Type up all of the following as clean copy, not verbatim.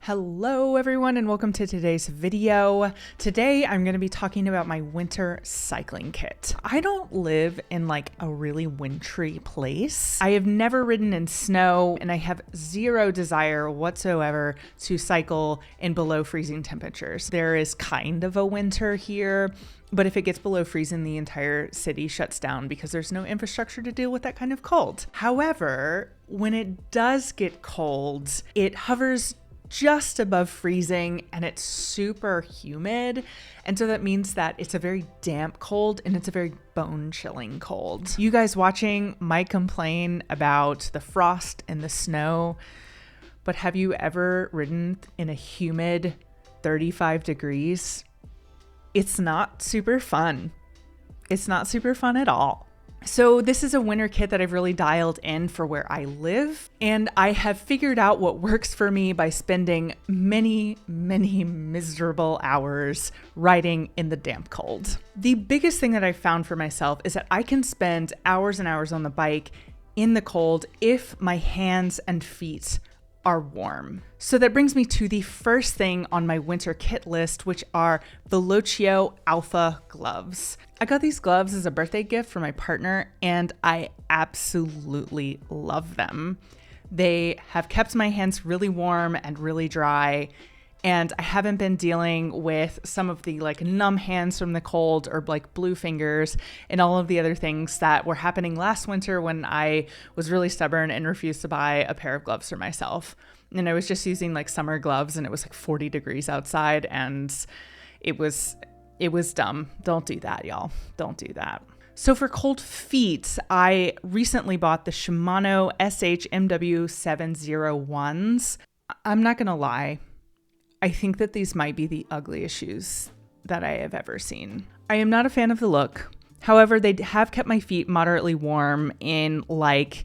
Hello everyone and welcome to today's video. Today I'm going to be talking about my winter cycling kit. I don't live in like a really wintry place. I have never ridden in snow and I have zero desire whatsoever to cycle in below freezing temperatures. There is kind of a winter here, but if it gets below freezing, the entire city shuts down because there's no infrastructure to deal with that kind of cold. However, when it does get cold, it hovers just above freezing and it's super humid. And so that means that it's a very damp cold and it's a very bone chilling cold. You guys watching might complain about the frost and the snow, but have you ever ridden in a humid 35 degrees? It's not super fun. It's not super fun at all. So this is a winter kit that I've really dialed in for where I live, and I have figured out what works for me by spending many miserable hours riding in the damp cold. The biggest thing that I found for myself is that I can spend hours and hours on the bike in the cold if my hands and feet are warm. So that brings me to the first thing on my winter kit list, which are Velocio Alpha gloves. I got these gloves as a birthday gift for my partner and I absolutely love them. They have kept my hands really warm and really dry, and I haven't been dealing with some of the like numb hands from the cold or like blue fingers and all of the other things that were happening last winter when I was really stubborn and refused to buy a pair of gloves for myself. And I was just using like summer gloves and it was like 40 degrees outside and it was dumb. Don't do that, y'all. Don't do that. So for cold feet, I recently bought the Shimano SHMW701s. I'm not gonna lie. I think that these might be the ugliest shoes that I have ever seen. I am not a fan of the look. However, they have kept my feet moderately warm in like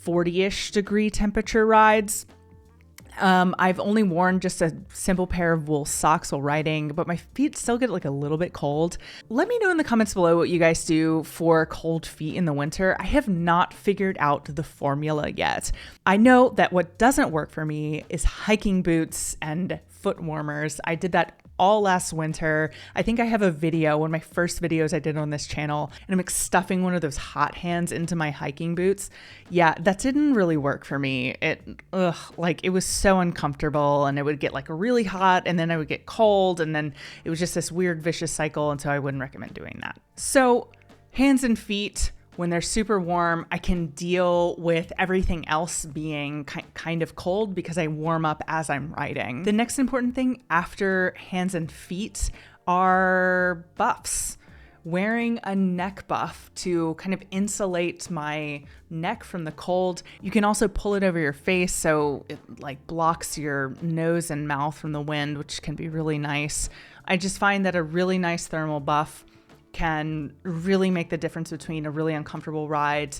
40-ish degree temperature rides. I've only worn just a simple pair of wool socks while riding, but my feet still get like a little bit cold. Let me know in the comments below what you guys do for cold feet in the winter. I have not figured out the formula yet. I know that what doesn't work for me is hiking boots and foot warmers. I did that all last winter. I think I have a video, one of my first videos I did on this channel, and I'm like stuffing one of those hot hands into my hiking boots. Yeah, that didn't really work for me. It was so uncomfortable and it would get like really hot and then I would get cold and then it was just this weird vicious cycle, and so I wouldn't recommend doing that. So hands and feet, when they're super warm, I can deal with everything else being kind of cold because I warm up as I'm riding. The next important thing after hands and feet are buffs. Wearing a neck buff to kind of insulate my neck from the cold. You can also pull it over your face so it like blocks your nose and mouth from the wind, which can be really nice. I just find that a really nice thermal buff can really make the difference between a really uncomfortable ride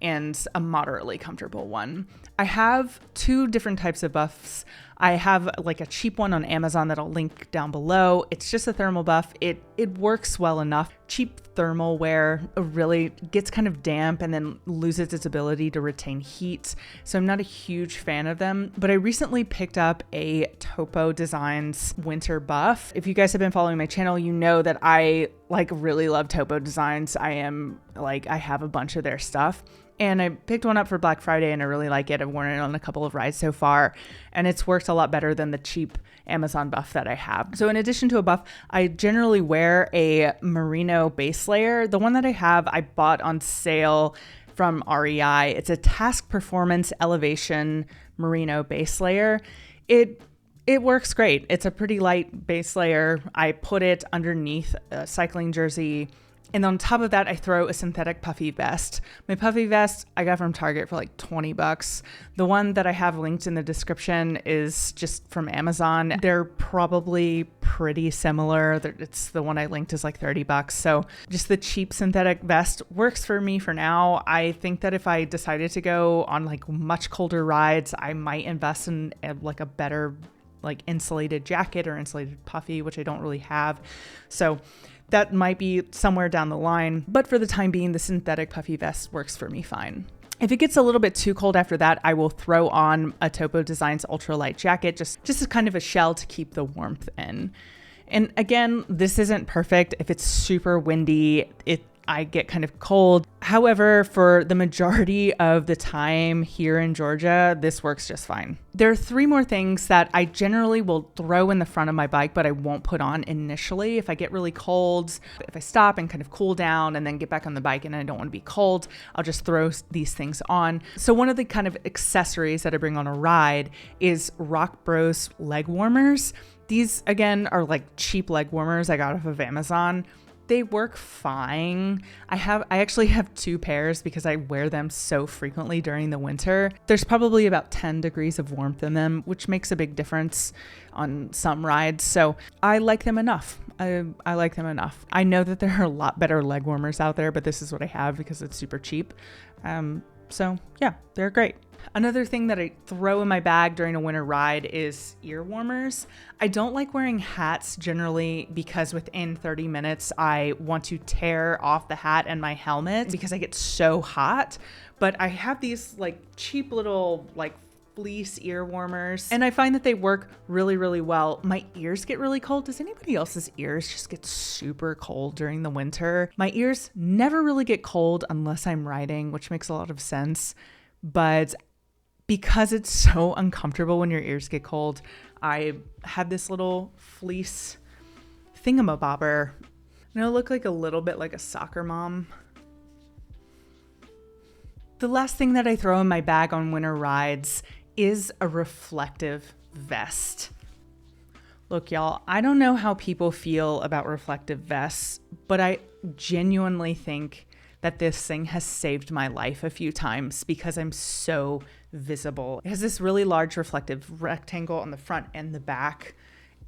and a moderately comfortable one. I have two different types of buffs. I have like a cheap one on Amazon that I'll link down below. It's just a thermal buff. It works well enough. Cheap thermal wear really gets kind of damp and then loses its ability to retain heat. So I'm not a huge fan of them, but I recently picked up a Topo Designs winter buff. If you guys have been following my channel, you know that I like really love Topo Designs. I have a bunch of their stuff. And I picked one up for Black Friday and I really like it. I've worn it on a couple of rides so far and it's worked a lot better than the cheap Amazon buff that I have. So in addition to a buff, I generally wear a Merino base layer. The one that I have, I bought on sale from REI. It's a Task Performance Elevation Merino base layer. It works great. It's a pretty light base layer. I put it underneath a cycling jersey. And on top of that, I throw a synthetic puffy vest. My puffy vest I got from Target for like 20 bucks. The one that I have linked in the description is just from Amazon. They're probably pretty similar. It's the one I linked is like 30 bucks. So just the cheap synthetic vest works for me for now. I think that if I decided to go on like much colder rides, I might invest in like a better like insulated jacket or insulated puffy, which I don't really have. So that might be somewhere down the line, but for the time being, the synthetic puffy vest works for me fine. If it gets a little bit too cold after that, I will throw on a Topo Designs ultralight jacket, just as kind of a shell to keep the warmth in. And again, this isn't perfect. If it's super windy, I get kind of cold. However, for the majority of the time here in Georgia, this works just fine. There are 3 more things that I generally will throw in the front of my bike, but I won't put on initially. If I get really cold, if I stop and kind of cool down and then get back on the bike and I don't want to be cold, I'll just throw these things on. So one of the kind of accessories that I bring on a ride is Rock Bros leg warmers. These, again, are like cheap leg warmers I got off of Amazon. They work fine. I actually have 2 pairs because I wear them so frequently during the winter. There's probably about 10 degrees of warmth in them, which makes a big difference on some rides. So I like them enough. I like them enough. I know that there are a lot better leg warmers out there, but this is what I have because it's super cheap. So yeah, they're great. Another thing that I throw in my bag during a winter ride is ear warmers. I don't like wearing hats generally because within 30 minutes, I want to tear off the hat and my helmet because I get so hot. But I have these like cheap little like fleece ear warmers and I find that they work really, really well. My ears get really cold. Does anybody else's ears just get super cold during the winter? My ears never really get cold unless I'm riding, which makes a lot of sense. But because it's so uncomfortable when your ears get cold, I have this little fleece thingamabobber. And it'll look like a little bit like a soccer mom. The last thing that I throw in my bag on winter rides is a reflective vest. Look, y'all, I don't know how people feel about reflective vests, but I genuinely think that this thing has saved my life a few times because I'm so visible. It has this really large reflective rectangle on the front and the back.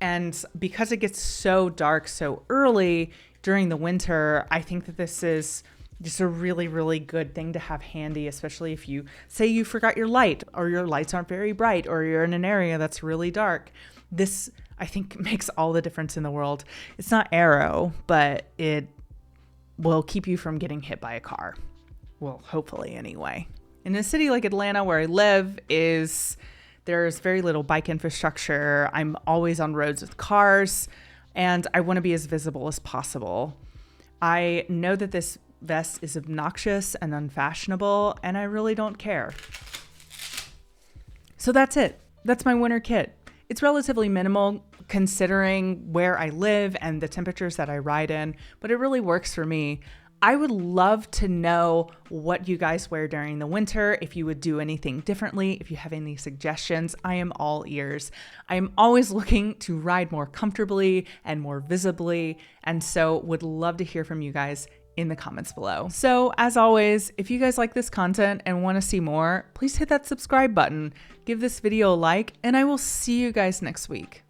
And because it gets so dark so early during the winter, I think that this is just a really, really good thing to have handy, especially if you say you forgot your light or your lights aren't very bright or you're in an area that's really dark. This, I think, makes all the difference in the world. It's not aero, but it will keep you from getting hit by a car. Well, hopefully anyway. In a city like Atlanta where I live, there's very little bike infrastructure. I'm always on roads with cars and I want to be as visible as possible. I know that this vest is obnoxious and unfashionable and I really don't care. So that's it. That's my winter kit. It's relatively minimal considering where I live and the temperatures that I ride in, but it really works for me. I would love to know what you guys wear during the winter, if you would do anything differently, if you have any suggestions. I am all ears. I am always looking to ride more comfortably and more visibly, and so would love to hear from you guys in the comments below. So as always, if you guys like this content and want to see more, please hit that subscribe button, give this video a like, and I will see you guys next week.